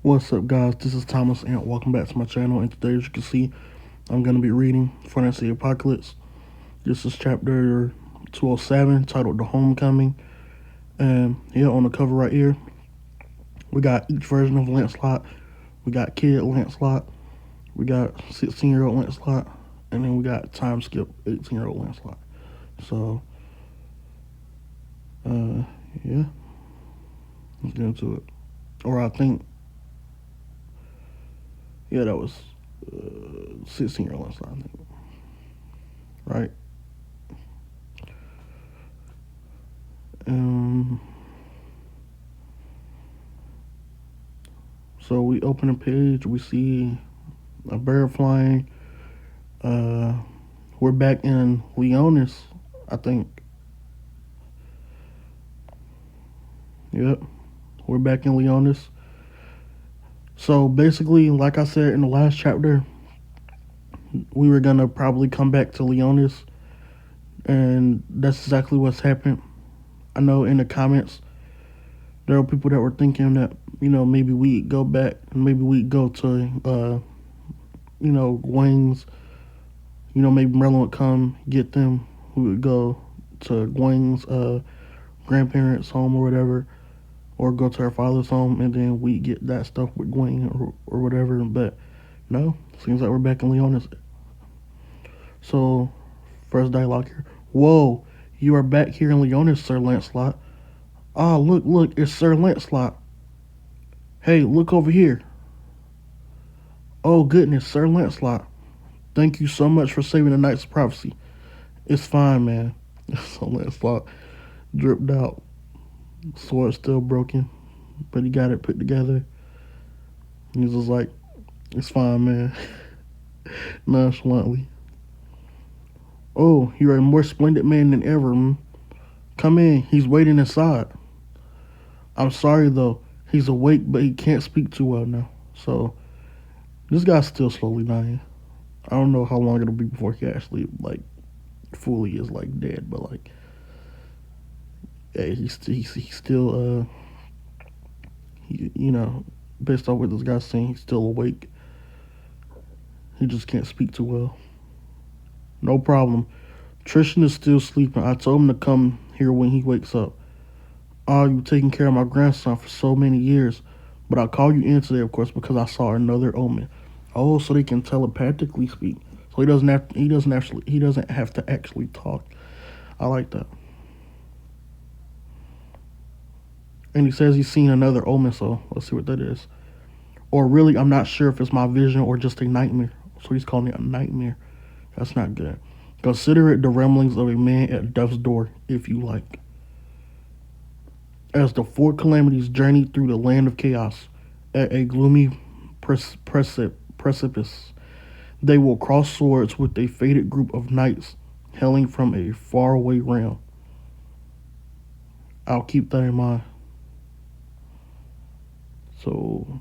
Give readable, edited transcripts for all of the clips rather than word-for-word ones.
What's up, guys? This is Thomas, and welcome back to my channel. And today, as you can see, I'm going to be reading Fantasy Apocalypse. This is chapter 207, titled The Homecoming. And here on the cover right here, we got each version of Lancelot. We got Kid Lancelot. We got 16-year-old Lancelot. And then we got time skip 18-year-old Lancelot. So, yeah. Let's get into it. Or I think, yeah, that was 16-year-old Lancelot, I think. Right? So we open a page, we see a bird flying. We're back in Leonis, I think. Yep, we're back in Leonis. So basically, like I said in the last chapter, we were gonna probably come back to Leonis, and that's exactly what's happened. I know in the comments there are people that were thinking that, maybe we'd go back and maybe we'd go to Gwen's, maybe Merlin would come get them. We would go to Gwen's grandparents' home or whatever, or go to her father's home, and then we get that stuff with Gwen or whatever. But no, seems like we're back in Leonis. So, first dialogue here. Whoa, you are back here in Leonis, Sir Lancelot. Ah, look, it's Sir Lancelot. Hey, look over here. Oh, goodness, Sir Lancelot. Thank you so much for saving the Knights of Prophecy. It's fine, man. So Lancelot dripped out. Sword still broken, but he got it put together. He's just like, it's fine, man. Nonchalantly. Oh, you're a more splendid man than ever. Come in. He's waiting inside. I'm sorry, though. He's awake, but he can't speak too well now. So, this guy's still slowly dying. I don't know how long it'll be before he actually, fully is, dead. But, yeah, he's still, based on what this guy's saying, he's still awake. He just can't speak too well. No problem. Tristan is still sleeping. I told him to come here when he wakes up. Oh, you've taken care of my grandson for so many years. But I called you in today, of course, because I saw another omen. Oh, so they can telepathically speak. So he doesn't have to actually talk. I like that. And he says he's seen another omen, so let's see what that is. Or really, I'm not sure if it's my vision or just a nightmare. So he's calling it a nightmare. That's not good. Consider it the ramblings of a man at death's door, if you like. As the four calamities journey through the land of chaos, at a gloomy precipice, they will cross swords with a fated group of knights hailing from a faraway realm. I'll keep that in mind. So,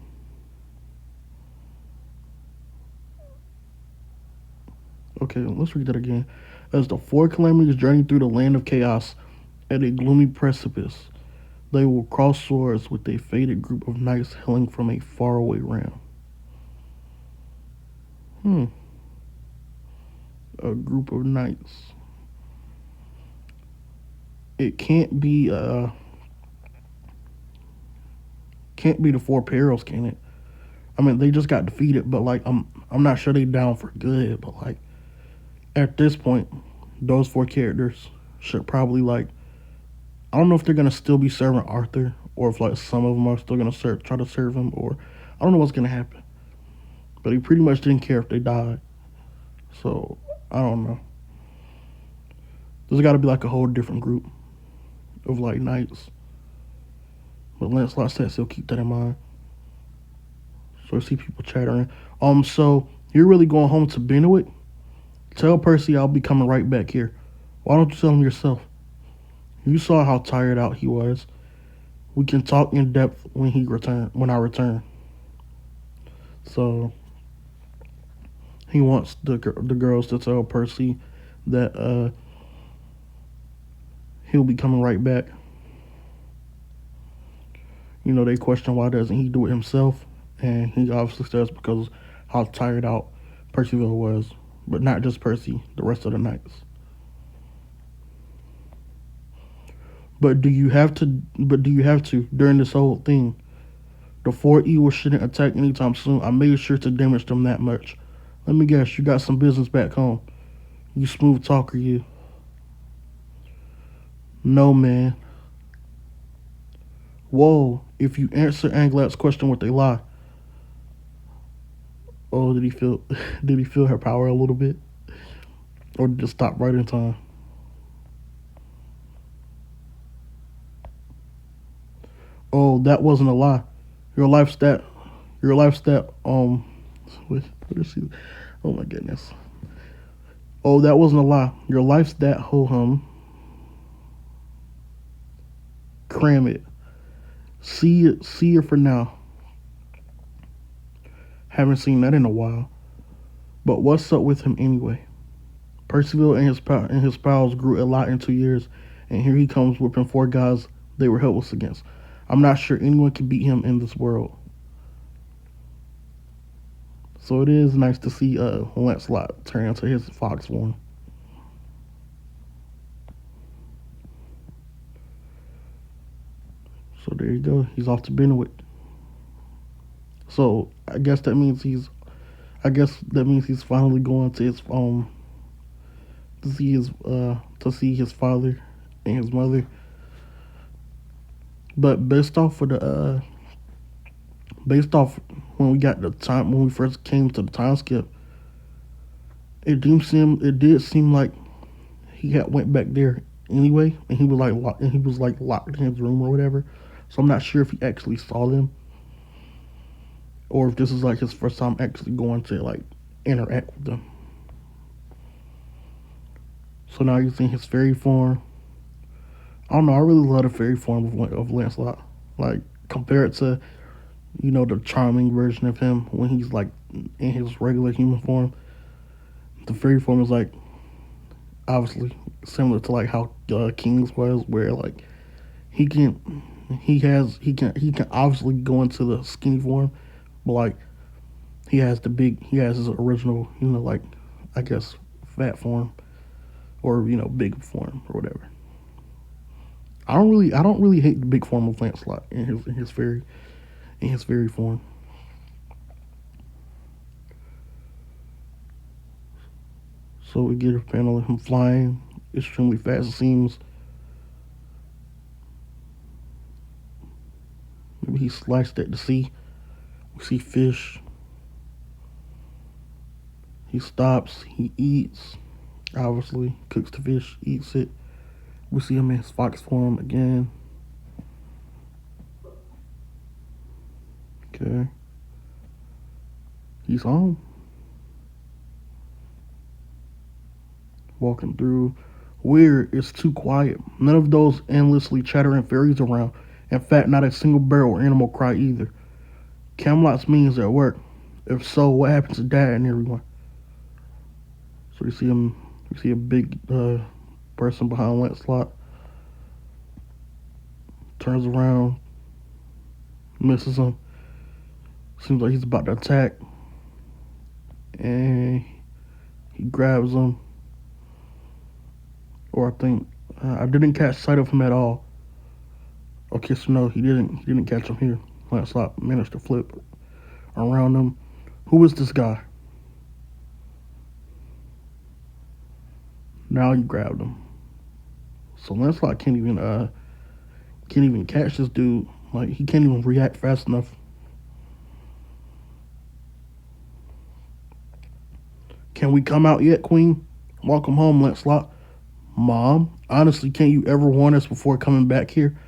okay, let's read that again. As the four calamities journey through the land of chaos, at a gloomy precipice, they will cross swords with a fated group of knights hailing from a faraway realm. A group of knights. It can't be the Four Perils, can it? I mean, they just got defeated, but I'm not sure they down for good. But at this point, those four characters should probably I don't know if they're gonna still be serving Arthur, or if some of them are still gonna try to serve him, or I don't know what's gonna happen. But he pretty much didn't care if they died. So I don't know. There's got to be a whole different group of knights. But Lancelot says he'll keep that in mind. So I see people chattering. So you're really going home to Benwick? Tell Percy I'll be coming right back here. Why don't you tell him yourself? You saw how tired out he was. We can talk in depth when I return. So he wants the girls to tell Percy that he'll be coming right back. They question why doesn't he do it himself, And he obviously says because how tired out Percival was, but not just Percy, the rest of the knights. But do you have to? But do you have to during this whole thing? The four evils shouldn't attack anytime soon. I made sure to damage them that much. Let me guess, you got some business back home. You smooth talker, you. No, man. Whoa, if you answer Anglat's question with a lie. Oh, did he feel did he feel her power a little bit? Or did it stop right in time? Oh, that wasn't a lie. Your life stat your life stat what is she? Oh my goodness. Oh, that wasn't a lie. Your life stat ho hum. Cram it. See you for now. Haven't seen that in a while. But what's up with him anyway? Percival and his pals grew a lot in 2 years, and here he comes whipping four guys they were helpless against. I'm not sure anyone can beat him in this world. So it is nice to see Lancelot turn into his fox form. So there you go. He's off to Benwick. So I guess that means he's finally going to his to see his father and his mother. But based off when we got the time when we first came to the time skip, it did seem like he had went back there anyway, and he was like locked in his room or whatever. So I'm not sure if he actually saw them or if this is like his first time actually going to like interact with them. So now you're seeing his fairy form. I don't know. I really love the fairy form of Lancelot. Like compared to the charming version of him when he's like in his regular human form. The fairy form is like obviously similar to like how King's was, where like he can he can obviously go into the skinny form, but like he has his original like I guess fat form or big form or whatever. I don't really hate the big form of Lancelot in his fairy form. So we get a panel of him flying extremely fast. It seems maybe he sliced at the sea. We see fish. He stops. He eats. Obviously, cooks the fish, eats it. We see him in his fox form again. Okay, he's home. Walking through. Weird. It's too quiet. None of those endlessly chattering fairies around. In fact, not a single bird or animal cry either. Camelot's means at work. If so, what happened to Dad and everyone? So you see him. You see a big person behind Lancelot. Turns around, misses him. Seems like he's about to attack, and he grabs him. Or I think I didn't catch sight of him at all. Okay, so no, he didn't. He didn't catch him here. Lancelot managed to flip around him. Who is this guy? Now you grabbed him. So Lancelot can't even catch this dude. Like he can't even react fast enough. Can we come out yet, Queen? Welcome home, Lancelot. Mom, honestly, can't you ever warn us before coming back here?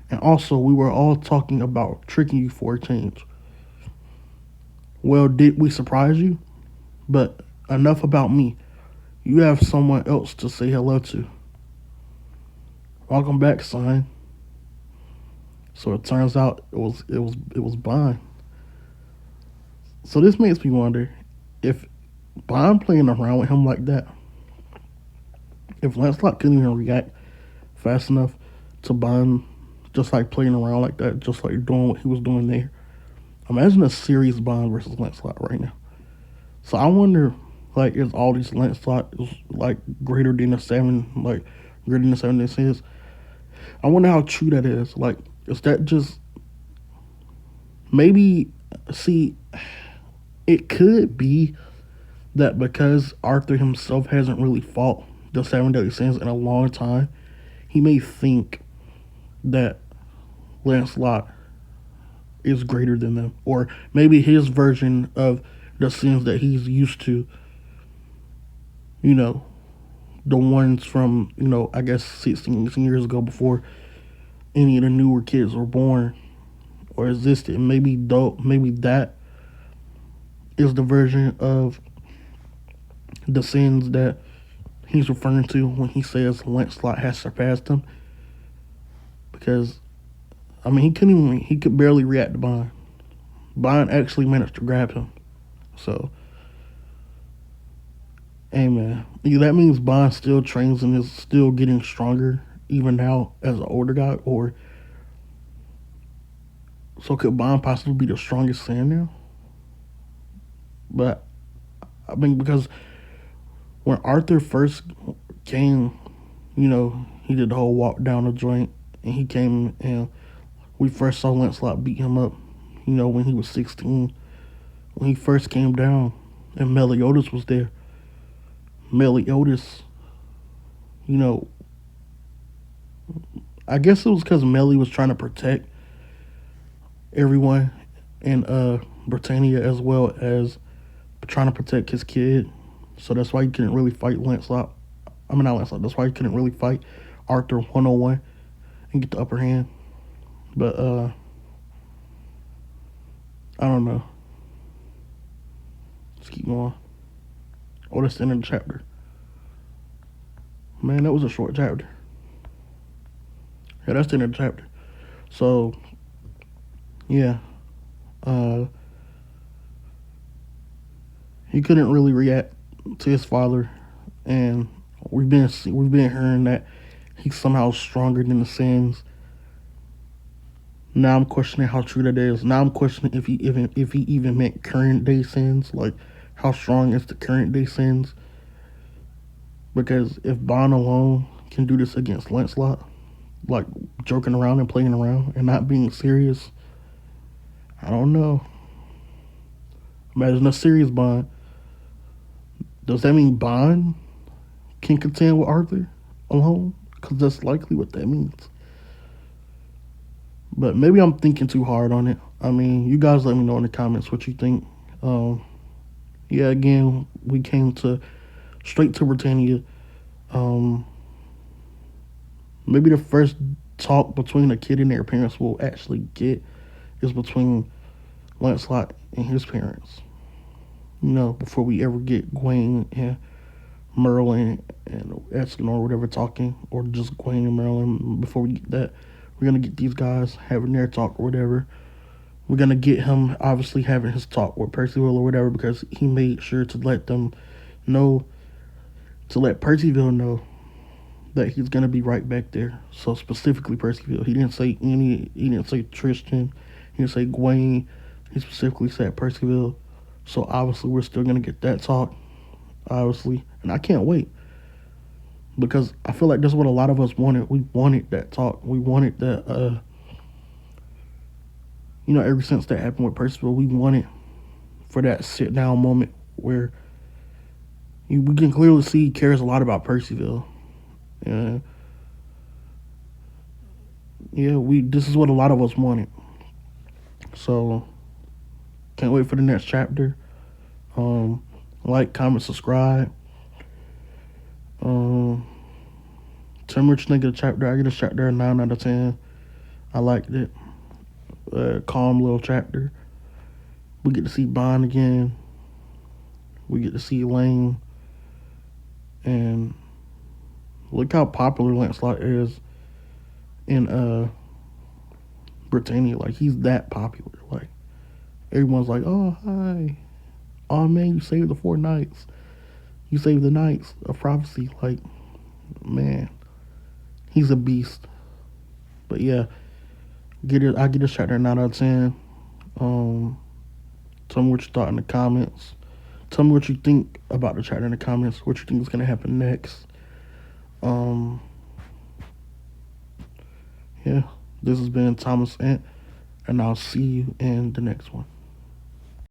And also, we were all talking about tricking you for a change. Well, did we surprise you? But enough about me. You have someone else to say hello to. Welcome back, son. So it turns out it was Bond. So this makes me wonder if Bond playing around with him like that, if Lancelot couldn't even react fast enough to Bond, just like playing around like that, just like doing what he was doing there, Imagine a series Bond versus Lancelot right now. So I wonder, like, is all these Lancelot is like greater than the seven, like greater than the seven that says? I wonder how true that is. Like, is that just maybe? See, it could be that because Arthur himself hasn't really fought the seven deadly sins in a long time, he may think that Lancelot is greater than them, or maybe his version of the sins that he's used to. You know, the ones from I guess 16 years ago before any of the newer kids were born or existed. Maybe though, maybe that is the version of the sins that he's referring to when he says Lancelot has surpassed him. Because I mean, he could barely react to Bond. Bond actually managed to grab him. So, hey man, either that means Bond still trains and is still getting stronger even now as an older guy, or so could Bond possibly be the strongest Sand now? But I mean, because when Arthur first came, he did the whole walk down the joint, and he came and we first saw Lancelot beat him up. When he was 16, when he first came down, and Meliodas was there. Meliodas, you know, I guess it was because Melly was trying to protect everyone in Britannia as well as trying to protect his kid. So that's why he couldn't really fight Lancelot. I mean, not Lancelot. That's why he couldn't really fight Arthur 101 and get the upper hand. But I don't know. Let's keep going. Oh, that's the end of the chapter. Man, that was a short chapter. Yeah, that's the end of the chapter. So, yeah. He couldn't really react to his father, and we've been hearing that he's somehow stronger than the Sins. Now I'm questioning how true that is. Now I'm questioning if he even meant current day Sins, like how strong is the current day Sins? Because if Bond alone can do this against Lancelot, like joking around and playing around and not being serious, I don't know. Imagine a serious Bond. Does that mean Bond can contend with Arthur alone? Because that's likely what that means. But maybe I'm thinking too hard on it. I mean, you guys let me know in the comments what you think. Yeah, again, we came to straight to Britannia. Maybe the first talk between a kid and their parents will actually get is between Lancelot and his parents. Before we ever get Gwen and Merlin and Eskin or whatever talking, or just Gwen and Merlin. Before we get that, we're gonna get these guys having their talk or whatever. We're gonna get him obviously having his talk with Percival or whatever, because he made sure to let them know, to let Percival know that he's gonna be right back there. So specifically Percival. He didn't say Tristan, he didn't say Gwen, he specifically said Percival. So obviously we're still gonna get that talk, obviously. And I can't wait. Because I feel like that's what a lot of us wanted. We wanted that talk. We wanted that ever since that happened with Percival, we wanted for that sit down moment where we can clearly see he cares a lot about Percival. And yeah, this is what a lot of us wanted. So can't wait for the next chapter. Like, comment, subscribe. Tim Rich nigga chapter. I get a chapter a 9 out of 10. I liked it. Calm little chapter. We get to see Bond again. We get to see Lane. And look how popular Lancelot is in Britannia. Like, he's that popular. Like, everyone's like, oh, hi. Oh, man, you saved the 4 knights. You saved the knights of prophecy. Like, man, he's a beast. But yeah, I get this chapter 9 out of 10. Um, tell me what you thought in the comments. Tell me what you think about the chapter in the comments. What you think is gonna happen next. Um, yeah, this has been Thomas Ant, and I'll see you in the next one.